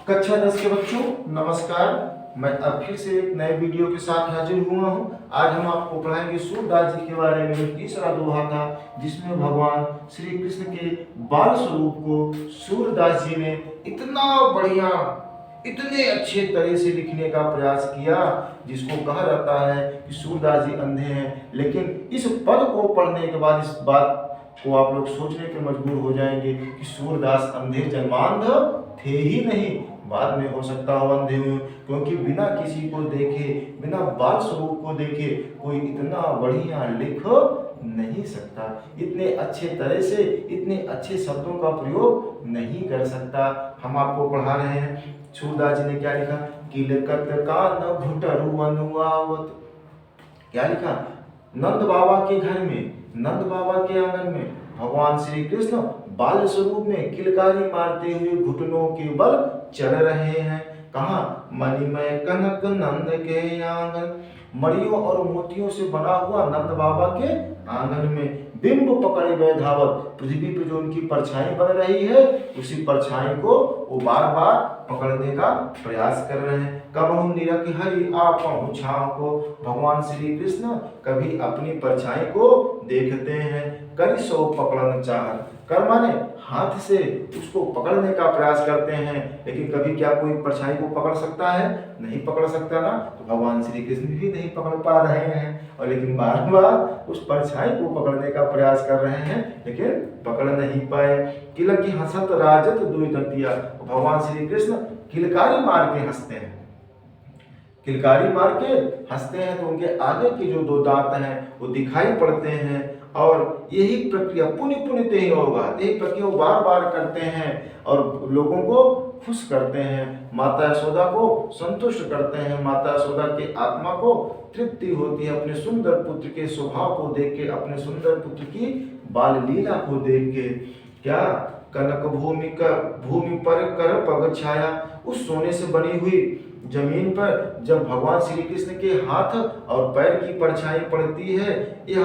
कक्षा 10 के बच्चों नमस्कार। मैं अब फिर से एक नए वीडियो के साथ हाजिर हुआ हूँ। आज हम आपको पढ़ाएंगे सूरदास जी के बारे में। तीसरा दोहा था जिसमें भगवान श्री कृष्ण के बाल स्वरूप को सूरदास जी ने इतना बढ़िया, इतने अच्छे तरह से लिखने का प्रयास किया, जिसको कहा जाता है कि सूरदास जी अंधे हैं। लेकिन इस पद को पढ़ने के बाद इस बात को आप लोग सोचने पे मजबूर हो जाएंगे कि सूरदास अंधे जन्मांध थे ही नहीं, बाद में हो सकता हो अंधे हुए, क्योंकि बिना किसी को देखे, बिना बाल स्वरूप को देखे कोई इतना बढ़िया लिख नहीं सकता, इतने अच्छे तरह से इतने अच्छे शब्दों का प्रयोग नहीं कर सकता। हम आपको पढ़ा रहे हैं सूरदास जी ने क्या लिखा। किलकत का न घुटरु अनुआवत, क्या लिखा। नंद बाबा के घर में, नंद बाबा के आंगन में भगवान श्री कृष्ण बाल स्वरूप में किलकारी मारते हुए घुटनों के बल चल रहे हैं। कहा। मणिमय कनक नंद के आंगन, मणियों और मोतियों से बना हुआ नंद बाबा के आंगन में बिंब पकड़े हुए धावत, पृथ्वी पर जो उनकी परछाई बन रही है, उसी परछाई को वो बार बार पकड़ने का प्रयास कर रहे हैं। कबहु निरख हरि आपहु छाव को, भगवान श्री कृष्ण कभी अपनी परछाई को देखते हैं, करी सो पकड़न चाहत, कर माने हाथ से उसको पकड़ने का प्रयास करते हैं, लेकिन कभी क्या कोई परछाई को पकड़ सकता है? नहीं पकड़ सकता ना। तो भगवान श्री कृष्ण भी नहीं पकड़ पा रहे हैं, और लेकिन बार बार उस परछाई को पकड़ने का प्रयास कर रहे हैं, लेकिन पकड़ नहीं पाए। किलकी हंसत राजत दुई दंतिया, भगवान श्री कृष्ण किलकारी मार के हंसते हैं, किलकारी मार के हंसते हैं, तो उनके आगे के जो दो दांत हैं वो दिखाई पड़ते हैं, और यही प्रक्रिया पुण्य पुण्य ते होगा, यही प्रक्रिया वो बार बार करते हैं और लोगों को खुश करते हैं, माता यशोदा को संतुष्ट करते हैं, माता यशोदा की आत्मा को तृप्ति होती है अपने सुंदर पुत्र के स्वभाव को देख के, अपने सुंदर पुत्र की बाल लीला को देख के। क्या। कनक भूमि पर कर पग छाया, उस सोने से बनी हुई जमीन पर जब भगवान श्री कृष्ण के हाथ और पैर की परछाई पड़ती है, यह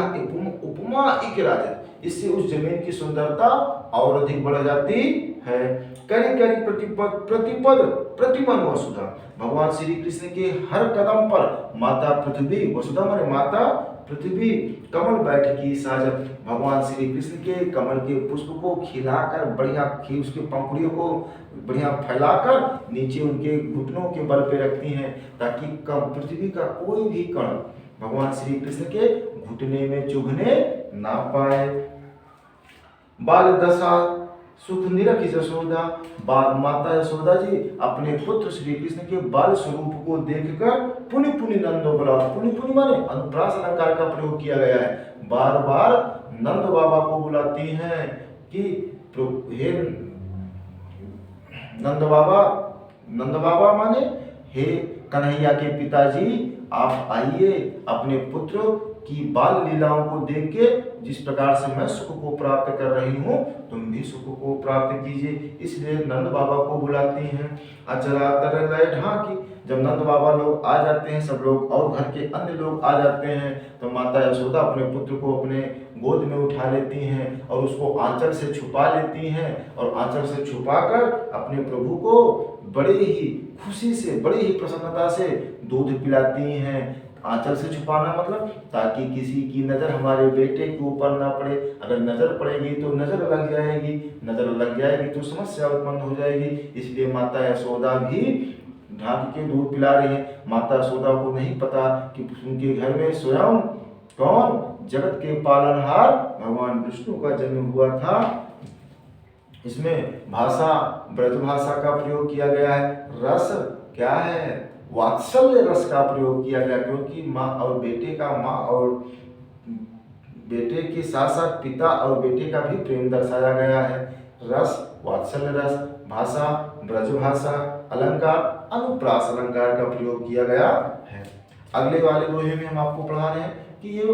उपमा एक राजत, इससे उस जमीन की सुंदरता और अधिक बढ़ जाती है। करी करी प्रतिपद प्रतिपद प्रतिमन वसुधा, भगवान श्री कृष्ण के हर कदम पर माता पृथ्वी, वसुधा माने माता पृथ्वी, कमल बैठकी साजत, भगवान श्री कृष्ण के कमल के पुष्प को खिलाकर बढ़िया उसके पंखुड़ियों को बढ़िया फैलाकर नीचे उनके घुटनों के बल पे रखती हैं, ताकि पृथ्वी का कोई भी कण भगवान श्री कृष्ण के घुटने में चुभने ना पाए। बाल दशा सुख निरख यशोदा, माता यशोदा जी अपने पुत्र श्री कृष्ण के बाल स्वरूप को देखकर पुनि पुनि नंदो बुला, पुनि पुनि माने अनुप्रास अलंकार का प्रयोग किया गया है, बार बार नंद बाबा को बुलाती हैं कि हे नंद बाबा, नंद बाबा माने हे कन्हैया के पिताजी, आप आइए, अपने पुत्र की बाल लीलाओं को देख के जिस प्रकार से मैं सुख को प्राप्त कर रही हूँ, तुम भी सुख को प्राप्त कीजिए, इसलिए नंद बाबा को बुलाती हैं। अचरा तर लय ढाकी, जब नंद बाबा लोग आ जाते हैं, सब लोग और घर के अन्य लोग आ जाते हैं, तो माता यशोदा अपने पुत्र को अपने गोद में उठा लेती हैं और उसको आंचल से छुपा लेती हैं, और आंचल से छुपाकर अपने प्रभु को बड़े ही खुशी से, बड़ी ही प्रसन्नता से दूध पिलाती हैं। आंचल से छुपाना मतलब ताकि किसी की नजर हमारे बेटे के ऊपर ना पड़े, अगर नजर पड़ेगी तो नजर लग जाएगी, नजर लग जाएगी तो समस्या उत्पन्न हो जाएगी, इसलिए माता यशोदा भी ढांक के दूध पिला रही है। माता यशोदा को नहीं पता कि उनके घर में स्वयं कौन, जगत के पालनहार भगवान विष्णु का जन्म हुआ था। इसमें भाषा ब्रज भाषा का प्रयोग किया गया है, रस क्या है, वात्सल्य रस का प्रयोग किया गया, क्योंकि माँ और बेटे का, माँ और बेटे के साथ साथ पिता और बेटे का भी प्रेम दर्शाया गया है। रस वात्सल्य रस, भाषा ब्रज भाषा, अलंकार अनुप्रास अलंकार का प्रयोग किया गया है। अगले वाले दोहे में हम आपको पढ़ा रहे हैं कि ये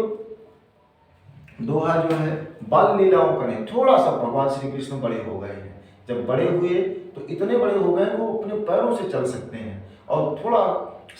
दोहा जो है बाल लीलाओं का नहीं, थोड़ा सा भगवान श्री कृष्ण बड़े हो गए हैं, जब बड़े हुए तो इतने बड़े हो गए वो अपने पैरों से चल सकते हैं, और थोड़ा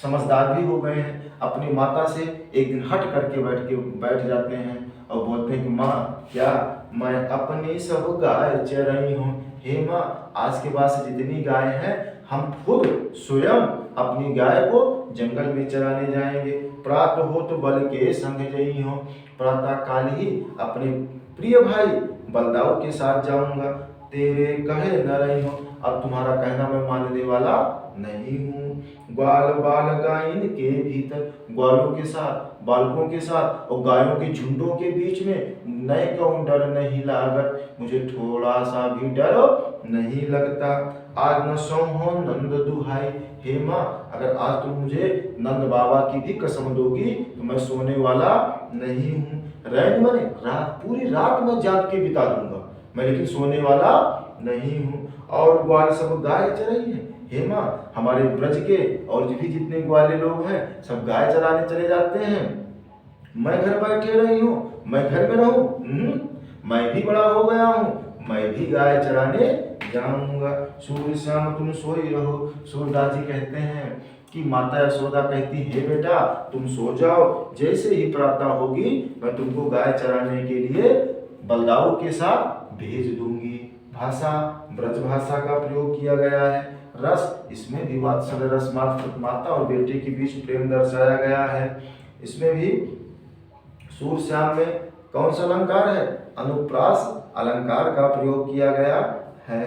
समझदार भी हो गए हैं। अपनी माता से एक दिन हट करके बैठ जाते हैं और बोलते हैं कि माँ, क्या मैं अपनी सब गाय चराई हूँ, हे माँ, आज के बाद से जितनी गाय हैं हम खुद स्वयं अपनी गाय को जंगल में चराने जाएंगे। प्रात हो तो बल के संग जई हो, प्रातः काल ही अपने प्रिय भाई बलदाऊ के साथ जाऊंगा। तेरे कहे न रही हो, अब तुम्हारा कहना मैं मानने वाला नहीं हूँ। ग्वाल बाल गायन के भीतर, ग्वालों के साथ, बालकों के साथ और गायों के झुंडों के बीच में नए कहूँ डर नहीं लागत, मुझे थोड़ा सा भी डर नहीं लगता। आज न सो हो नंद दुहाई, हे माँ अगर आज तुम मुझे नंद बाबा की भी कसम दोगी तो मैं सोने वाला नहीं हूँ। रैन मने रात, पूरी रात मैं जाग के बिता दूंगा, मैं लेकिन सोने वाला नहीं हूँ। और ग्वाल सब गाय चराई है, हे माँ हमारे ब्रज के और भी जितने ग्वाले लोग हैं सब गाय चराने चले जाते हैं, मैं घर बैठे रही हूँ, मैं घर में रहूं? मैं भी बड़ा हो गया हूँ, मैं भी गाय चराने जाऊंगा। सूर्य श्याम तुम सोई रहो, सूरदास जी कहते हैं कि माता यशोदा कहती हे बेटा तुम सो जाओ, जैसे ही प्रातः होगी मैं तुमको गाय चराने के लिए बलदाऊ के साथ भेज दूंगी। भाषा ब्रज भाषा का प्रयोग किया गया है। रस, इसमें भी वात्सल्य रस माता और बेटे के बीच प्रेम दर्शाया गया है। इसमें भी सूर श्याम में कौन सा अलंकार है? अनुप्रास अलंकार का प्रयोग किया गया है।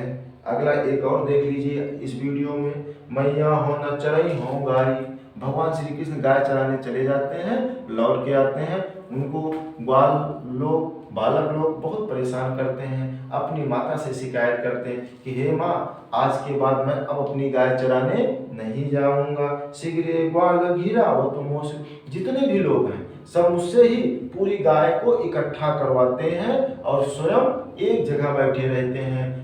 अगला एक और देख लीजिए इस वीडियो में, मैया हो न चरई हो गाई। भगवान श्री कृष्ण गाय चराने चले जाते हैं, लौट के आते हैं, उनको ग्वाल लोग, बालक लोग बहुत परेशान करते हैं, अपनी माता से शिकायत करते हैं कि हे माँ आज के बाद मैं अब अपनी गाय चराने नहीं जाऊंगा। शीघ्र ग्वाल घिरा वो तुम, जितने भी लोग हैं सब मुझसे ही पूरी गाय को इकट्ठा करवाते हैं और स्वयं एक जगह बैठे रहते हैं।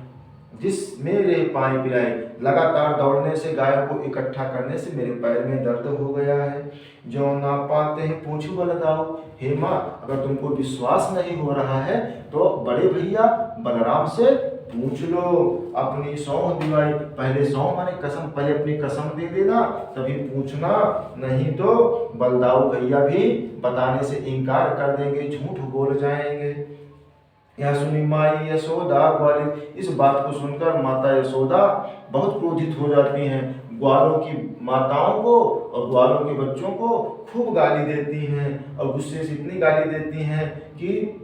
जिस मेरे पाए पिराए, लगातार दौड़ने से, गायों को इकट्ठा करने से मेरे पैर में दर्द हो गया है। जो ना पाते हैं पूछ बलदाऊ, हे माँ अगर तुमको विश्वास नहीं हो रहा है तो बड़े भैया बलराम से पूछ लो, अपनी सौंह दिवाई, पहले सौंह माने कसम, पहले अपनी कसम दे देना तभी पूछना, नहीं तो बलदाऊ भैया भी बताने से इनकार कर देंगे, झूठ बोल जाएंगे। यह सुनी माई यशोदा ग्वालिन, इस बात को सुनकर माता यशोदा बहुत क्रोधित हो जाती हैं, ग्वालों की माताओं को और ग्वालों के बच्चों को खूब गाली देती हैं और गुस्से से इतनी गाली देती हैं कि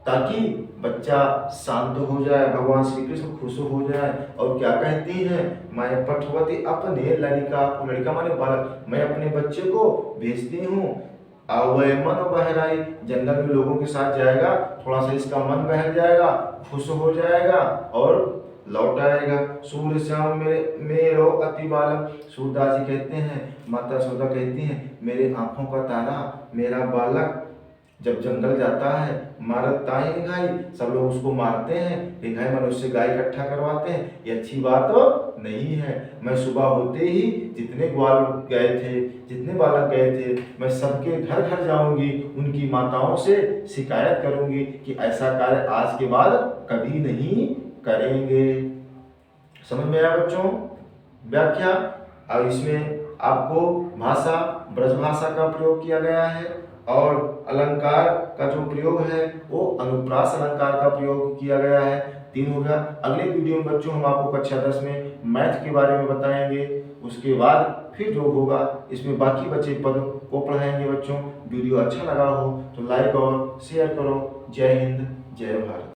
ताकि बच्चा शांत हो जाए, भगवान श्री कृष्ण खुश हो जाए। और क्या कहती हैं, मैं पठवती अपने लड़का को, लड़का माने बालक, मैं अपने बच्चे को भेजती हूँ, आवय मन बहराई, जंगल में लोगों के साथ जाएगा, थोड़ा सा इसका मन बहल जाएगा, खुश हो जाएगा और लौट आएगा। सूर्य श्याम मेरो अति बालक, सूरदास जी कहते हैं, माता यशोदा कहती हैं मेरे आंखों का तारा, मेरा बालक जब जंगल जाता है मारत ताई गाय, सब लोग उसको मारते हैं, गाय मनुष्य गाय इकट्ठा करवाते हैं, ये अच्छी बात तो नहीं है। मैं सुबह होते ही जितने ग्वाल गए थे, जितने बालक गए थे, मैं सबके घर घर जाऊंगी, उनकी माताओं से शिकायत करूंगी कि ऐसा कार्य आज के बाद कभी नहीं करेंगे। समझ में आया बच्चों व्याख्या? और इसमें आपको भाषा ब्रज भाषा का प्रयोग किया गया है और अलंकार का जो प्रयोग है वो अनुप्रास अलंकार का प्रयोग किया गया है। 3 हो गया। अगले वीडियो में बच्चों हम आपको कक्षा 10 में मैथ के बारे में बताएंगे, उसके बाद फिर जो होगा इसमें बाकी बचे पद को पढ़ाएंगे बच्चों। वीडियो अच्छा लगा हो तो लाइक और शेयर करो। जय हिंद, जय भारत।